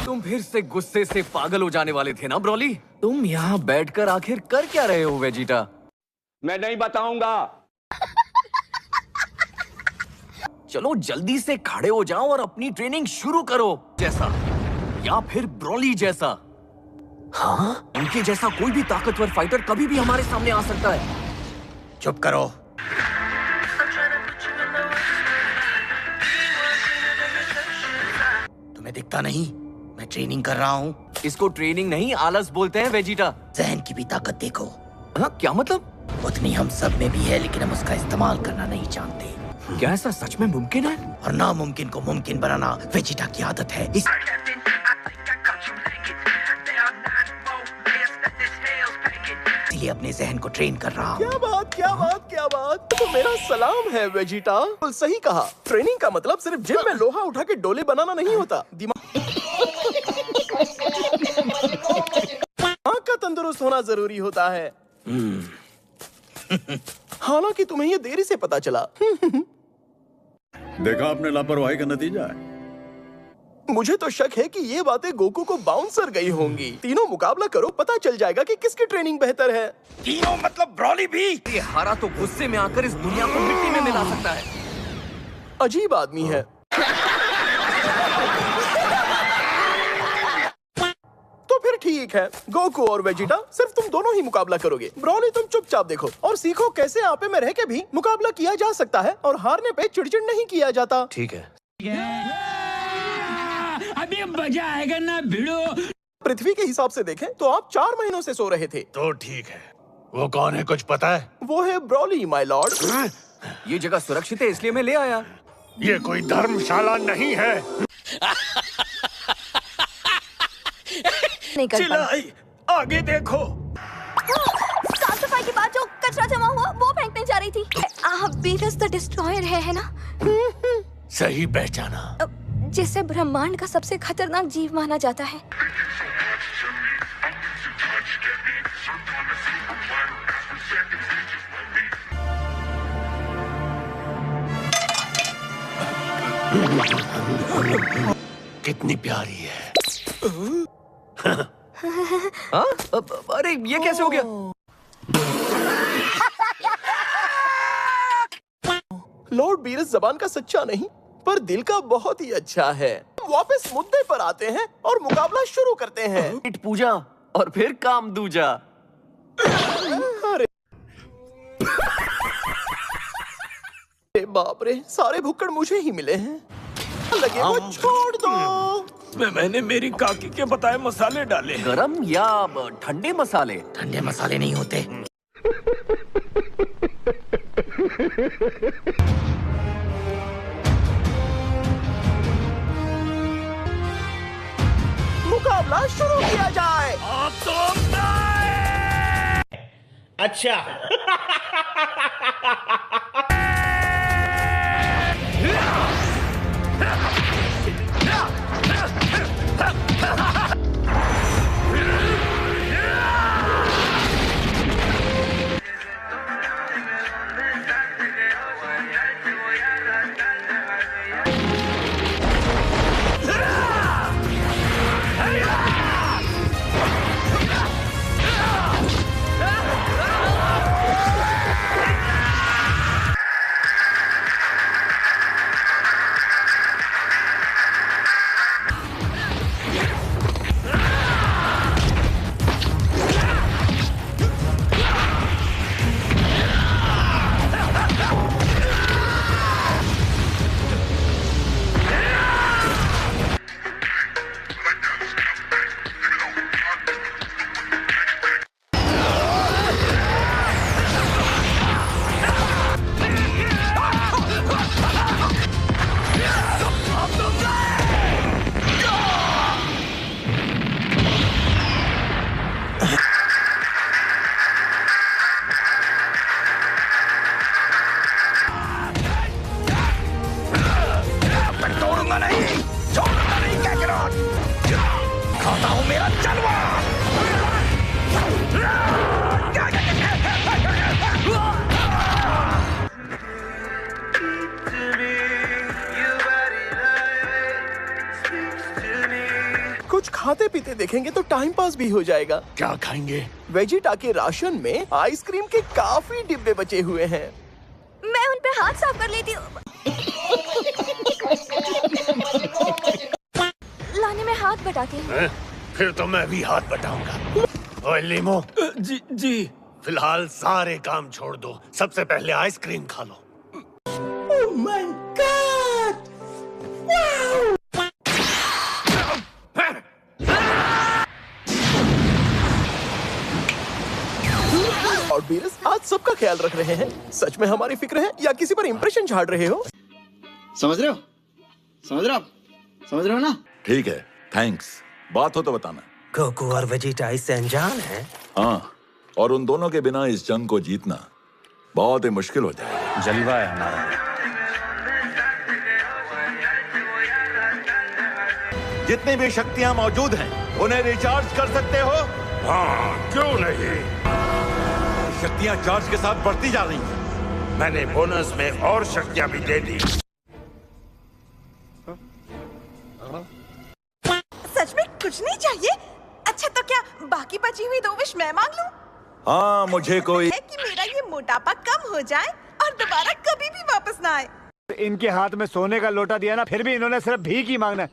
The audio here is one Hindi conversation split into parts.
तुम फिर से गुस्से से पागल हो जाने वाले थे ना ब्रोली? तुम यहाँ बैठकर आखिर कर क्या रहे हो वेजिटा? मैं नहीं बताऊंगा। चलो जल्दी से खड़े हो जाओ और अपनी ट्रेनिंग शुरू करो, जैसा या फिर ब्रोली जैसा। हाँ, उनके जैसा कोई भी ताकतवर फाइटर कभी भी हमारे सामने आ सकता है। चुप करो। तुम्हें दिखता नहीं मैं ट्रेनिंग कर रहा हूँ? इसको ट्रेनिंग नहीं आलस बोलते हैं वेजिटा। जहन की भी ताकत देखो। हाँ, क्या मतलब? उतनी हम सब में भी है, लेकिन हम उसका इस्तेमाल करना नहीं जानते। क्या ऐसा सच में मुमकिन है? और नामुमकिन को मुमकिन बनाना वेजिटा की आदत है। इसलिए अपने जहन को ट्रेन कर रहा हूँ। क्या बात, क्या बात, क्या बात। तो मेरा सलाम है वेजिटा। सही कहा, ट्रेनिंग का मतलब सिर्फ जिम में लोहा उठा के डोले बनाना नहीं होता। दिमाग का तंदुरुस्त होना जरूरी होता है। हालांकि तुम्हें ये देरी से पता चला। देखा आपने लापरवाही का नतीजा है। मुझे तो शक है कि ये बातें गोकू को बाउंसर गई होंगी। तीनों मुकाबला करो, पता चल जाएगा कि किसकी ट्रेनिंग बेहतर है। तीनों मतलब ब्रोली भी? ये हारा तो गुस्से में आकर इस दुनिया को मिट्टी में मिला सकता है। अजीब आदमी है। तो फिर ठीक है, गोकू और वेजिटा सिर्फ तुम दोनों ही मुकाबला करोगे। ब्रोली तुम चुपचाप देखो और सीखो कैसे आपे में रह के भी मुकाबला किया जा सकता है और हारने पे चिड़चिड़ नहीं किया जाता। ठीक है। अभी मजा आएगा ना भिड़ो। पृथ्वी के हिसाब से देखें तो आप 4 महीनों से सो रहे थे। तो ठीक है, वो कौन है कुछ पता है? वो है ब्रोली माय लॉर्ड। ये जगह सुरक्षित है इसलिए मैं ले आया। ये कोई धर्मशाला नहीं है। नहीं कर चिल्लाई, आगे देखो। साफ सफाई के बाद जो कचरा जमा हुआ वो फेंकने जा रही थी। आप बीरस द डिस्ट्रॉयर है ना? सही पहचाना। जिसे ब्रह्मांड का सबसे खतरनाक जीव माना जाता है। कितनी प्यारी है। हाँ? अरे ये कैसे हो गया? लॉर्ड बीरस जबान का सच्चा नहीं पर दिल का बहुत ही अच्छा है। वापस मुद्दे पर आते हैं और मुकाबला शुरू करते हैं। पेट पूजा और फिर काम दूजा। अरे बाप रे, सारे भुक्कड़ मुझे ही मिले हैं। लगे वो छोड़ दो। मैंने मेरी काकी के बताए मसाले डाले। गरम या ठंडे मसाले? ठंडे मसाले नहीं होते। मुकाबला शुरू किया जाए। अच्छा कुछ खाते पीते देखेंगे तो टाइम पास भी हो जाएगा। क्या खाएंगे? वेजिटा के राशन में आइसक्रीम के काफी डिब्बे बचे हुए हैं। मैं उन पे हाथ साफ कर लेती हूँ। लाने में हाथ बटाती हूँ। हैं? फिर तो मैं भी हाथ बटाऊंगा। ओए लीमो, जी जी। फिलहाल सारे काम छोड़ दो, सबसे पहले आइसक्रीम खा लो। और बीरस आज सबका ख्याल रख रहे हैं। सच में हमारी फिक्र है या किसी पर इंप्रेशन झाड़ रहे हो? समझ रहे हो? समझ रहे हो? समझ रहे हो ना? ठीक है, थैंक्स। बात हो तो बताना। गोकू और वेजिटा इससे अनजान है। हाँ, और उन दोनों के बिना इस जंग को जीतना बहुत ही मुश्किल हो जाएगा। जलवा है हमारा। जितनी भी शक्तियां मौजूद हैं, उन्हें रिचार्ज कर सकते हो? हाँ, क्यों नहीं? शक्तियां चार्ज के साथ बढ़ती जा रही हैं। मैंने बोनस में और शक्तियां भी दे दी। सच में कुछ नहीं चाहिए? अच्छा तो क्या बाकी बची हुई 2 विश मैं मांग लूं? हाँ, मुझे कोई है कि मेरा ये मोटापा कम हो जाए और दोबारा कभी भी वापस ना आए। इनके हाथ में सोने का लोटा दिया ना, फिर भी इन्होंने सिर्फ भीख ही मांगना है।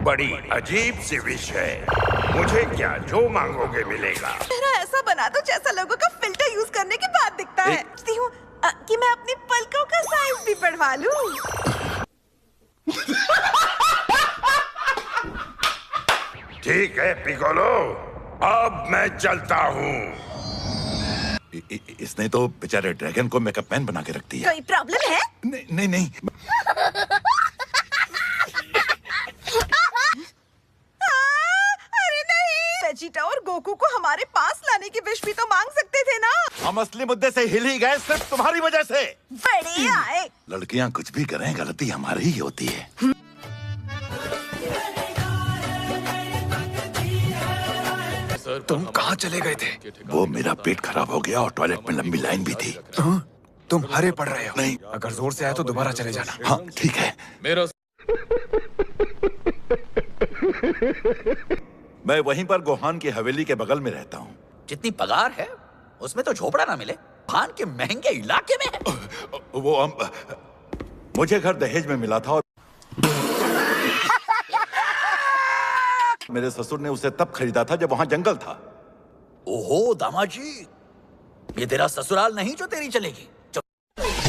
बड़ी अजीब सी विश है। मुझे क्या जो मांगोगे मिलेगा। मेरा ऐसा बना दो जैसा लोगों का फिल्टर यूज करने के बाद दिखता है। सोचती हूँ कि मैं अपनी पलकों का साइज भी बढ़वा लूं। ठीक है पिकोलो, अब मैं चलता हूँ। इसने तो बेचारे ड्रैगन को मेकअप मैन बना के रख दिया। कोई प्रॉब्लम है? नहीं नहीं। अरे नहीं, वेजिटा और गोकू को हमारे पास लाने की विश भी तो मांग सकते थे ना। हम असली मुद्दे से हिल ही गए सिर्फ तुम्हारी वजह से। बड़े आए। लड़कियां कुछ भी करें, गलती हमारी ही होती है। तुम कहाँ चले गए थे? वो मेरा पेट खराब हो गया और टॉयलेट में लंबी लाइन भी थी। तुम हरे पड़ रहे हो। नहीं, अगर जोर से आए तो दोबारा चले जाना। हाँ ठीक है। मेरा मैं वहीं पर गोहान की हवेली के बगल में रहता हूँ। जितनी पगार है उसमें तो झोपड़ा ना मिले। भान के महंगे इलाके में। वो मुझे घर दहेज में मिला था और मेरे ससुर ने उसे तब खरीदा था जब वहां जंगल था। ओहो दामाजी, ये तेरा ससुराल नहीं जो तेरी चलेगी।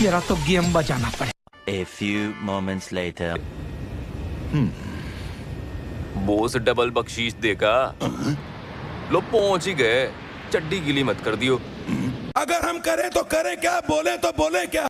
मेरा तो गेम बजाना पड़े। A few moments later. Boss double बख्शीश देगा। लो पहुंच ही गए। चड्डी गीली मत कर दियो। अगर हम करें तो करें क्या, बोले तो बोले क्या?